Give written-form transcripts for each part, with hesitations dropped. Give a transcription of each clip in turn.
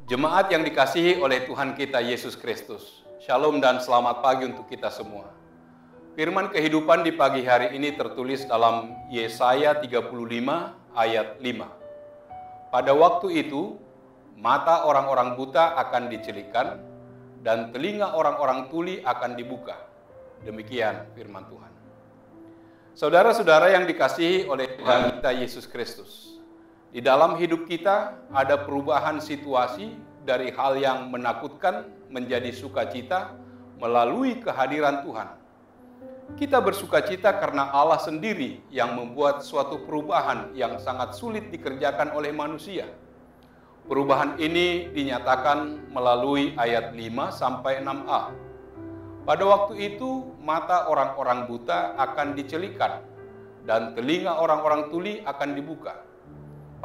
Jemaat yang dikasihi oleh Tuhan kita Yesus Kristus, Shalom dan selamat pagi untuk kita semua. Firman kehidupan di pagi hari ini tertulis dalam Yesaya 35 ayat 5. Pada waktu itu, mata orang-orang buta akan dicelikkan dan telinga orang-orang tuli akan dibuka. Demikian firman Tuhan. Saudara-saudara yang dikasihi oleh Tuhan kita Yesus Kristus, di dalam hidup kita ada perubahan situasi dari hal yang menakutkan menjadi sukacita melalui kehadiran Tuhan. Kita bersukacita karena Allah sendiri yang membuat suatu perubahan yang sangat sulit dikerjakan oleh manusia. Perubahan ini dinyatakan melalui ayat 5-6a. Pada waktu itu, mata orang-orang buta akan dicelikan dan telinga orang-orang tuli akan dibuka.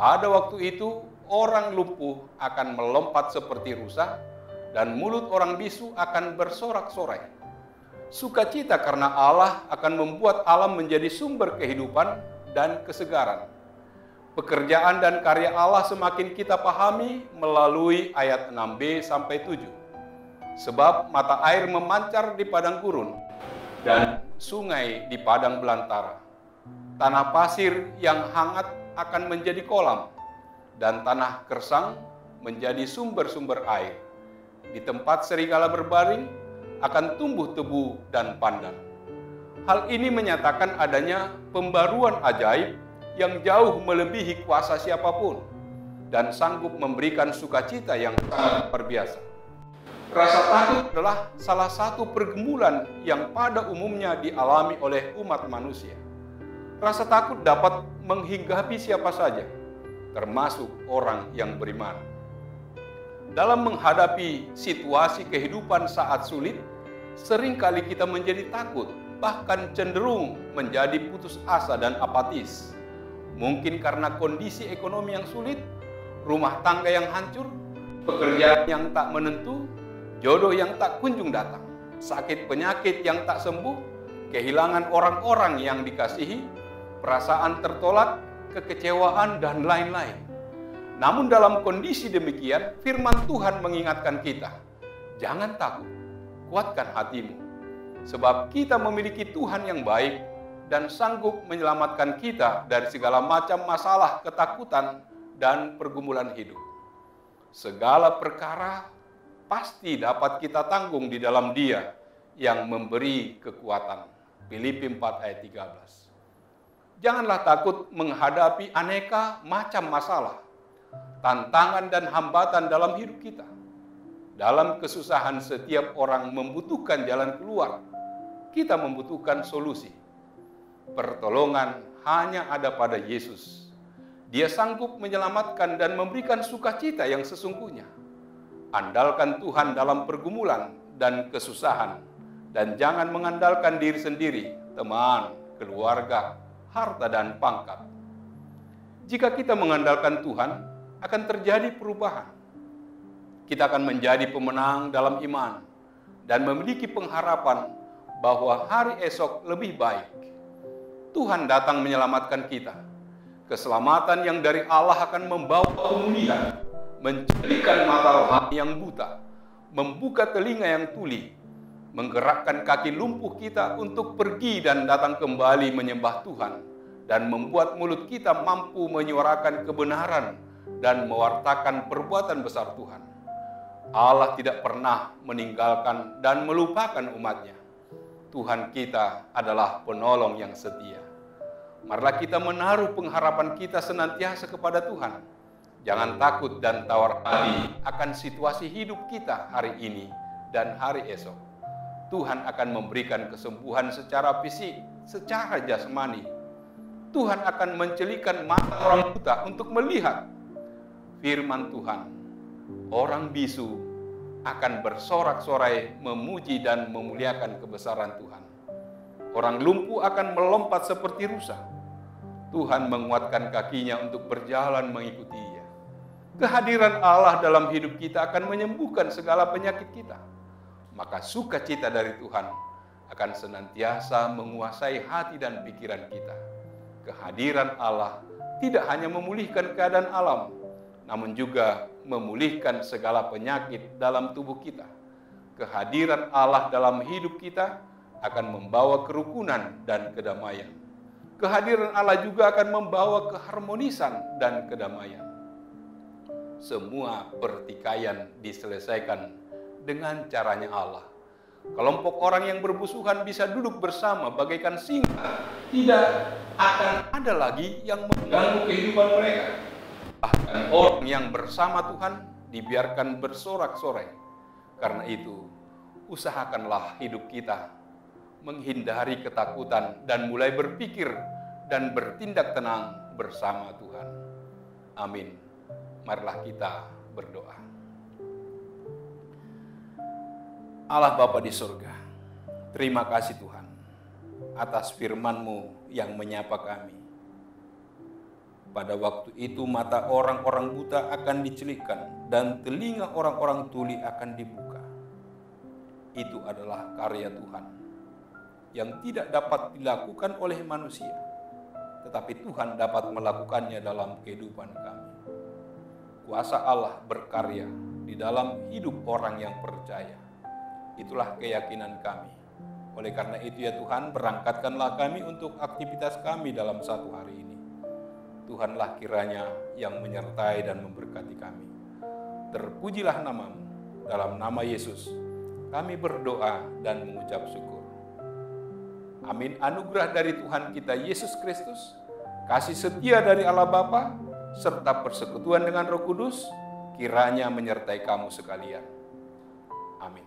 Pada waktu itu, orang lumpuh akan melompat seperti rusa, dan mulut orang bisu akan bersorak-sorai. Sukacita karena Allah akan membuat alam menjadi sumber kehidupan dan kesegaran. Pekerjaan dan karya Allah semakin kita pahami melalui ayat 6b-7. Sebab mata air memancar di padang gurun, dan sungai di padang belantara. Tanah pasir yang hangat akan menjadi kolam, dan tanah gersang menjadi sumber-sumber air. Di tempat serigala berbaring akan tumbuh tebu dan pandan. Hal ini menyatakan adanya pembaruan ajaib yang jauh melebihi kuasa siapapun dan sanggup memberikan sukacita yang sangat luar biasa. Rasa takut adalah salah satu pergumulan yang pada umumnya dialami oleh umat manusia. Rasa takut dapat menghinggapi siapa saja, termasuk orang yang beriman. Dalam menghadapi situasi kehidupan saat sulit, seringkali kita menjadi takut, bahkan cenderung menjadi putus asa dan apatis. Mungkin karena kondisi ekonomi yang sulit, rumah tangga yang hancur, pekerjaan yang tak menentu, jodoh yang tak kunjung datang, sakit penyakit yang tak sembuh, kehilangan orang-orang yang dikasihi, perasaan tertolak, kekecewaan, dan lain-lain. Namun dalam kondisi demikian, firman Tuhan mengingatkan kita, jangan takut, kuatkan hatimu. Sebab kita memiliki Tuhan yang baik dan sanggup menyelamatkan kita dari segala macam masalah, ketakutan, dan pergumulan hidup. Segala perkara pasti dapat kita tanggung di dalam Dia yang memberi kekuatan. Filipi 4 ayat 13. Janganlah takut menghadapi aneka macam masalah, tantangan dan hambatan dalam hidup kita. Dalam kesusahan setiap orang membutuhkan jalan keluar. Kita membutuhkan solusi. Pertolongan hanya ada pada Yesus. Dia sanggup menyelamatkan dan memberikan sukacita yang sesungguhnya. Andalkan Tuhan dalam pergumulan dan kesusahan. Dan jangan mengandalkan diri sendiri, teman, keluarga, harta dan pangkat. Jika kita mengandalkan Tuhan, akan terjadi perubahan. Kita akan menjadi pemenang dalam iman dan memiliki pengharapan bahwa hari esok lebih baik. Tuhan datang menyelamatkan kita. Keselamatan yang dari Allah akan membawa pemulihan, menjadikan mata rohani yang buta, membuka telinga yang tuli, menggerakkan kaki lumpuh kita untuk pergi dan datang kembali menyembah Tuhan, dan membuat mulut kita mampu menyuarakan kebenaran dan mewartakan perbuatan besar Tuhan. Allah tidak pernah meninggalkan dan melupakan umat-Nya. Tuhan kita adalah penolong yang setia. Marilah kita menaruh pengharapan kita senantiasa kepada Tuhan. Jangan takut dan tawar hati akan situasi hidup kita hari ini dan hari esok. Tuhan akan memberikan kesembuhan secara fisik, secara jasmani. Tuhan akan mencelikan mata orang buta untuk melihat. Firman Tuhan, orang bisu akan bersorak-sorai memuji dan memuliakan kebesaran Tuhan. Orang lumpuh akan melompat seperti rusa. Tuhan menguatkan kakinya untuk berjalan mengikuti Dia. Kehadiran Allah dalam hidup kita akan menyembuhkan segala penyakit kita. Maka sukacita dari Tuhan akan senantiasa menguasai hati dan pikiran kita. Kehadiran Allah tidak hanya memulihkan keadaan alam, namun juga memulihkan segala penyakit dalam tubuh kita. Kehadiran Allah dalam hidup kita akan membawa kerukunan dan kedamaian. Kehadiran Allah juga akan membawa keharmonisan dan kedamaian. Semua pertikaian diselesaikan dengan caranya Allah. Kelompok orang yang bermusuhan bisa duduk bersama bagaikan singa. Tidak akan ada lagi yang mengganggu kehidupan mereka. Bahkan orang yang bersama Tuhan dibiarkan bersorak-sorai. Karena itu, usahakanlah hidup kita menghindari ketakutan dan mulai berpikir dan bertindak tenang bersama Tuhan. Amin. Marilah kita berdoa. Allah Bapa di surga, terima kasih Tuhan atas firman-Mu yang menyapa kami. Pada waktu itu mata orang-orang buta akan dicelikkan dan telinga orang-orang tuli akan dibuka. Itu adalah karya Tuhan yang tidak dapat dilakukan oleh manusia, tetapi Tuhan dapat melakukannya dalam kehidupan kami. Kuasa Allah berkarya di dalam hidup orang yang percaya. Itulah keyakinan kami. Oleh karena itu ya Tuhan, berangkatkanlah kami untuk aktivitas kami dalam satu hari ini. Tuhanlah kiranya yang menyertai dan memberkati kami. Terpujilah nama-Mu. Dalam nama Yesus, kami berdoa dan mengucap syukur. Amin. Anugerah dari Tuhan kita Yesus Kristus, kasih setia dari Allah Bapa, serta persekutuan dengan Roh Kudus, kiranya menyertai kamu sekalian. Amin.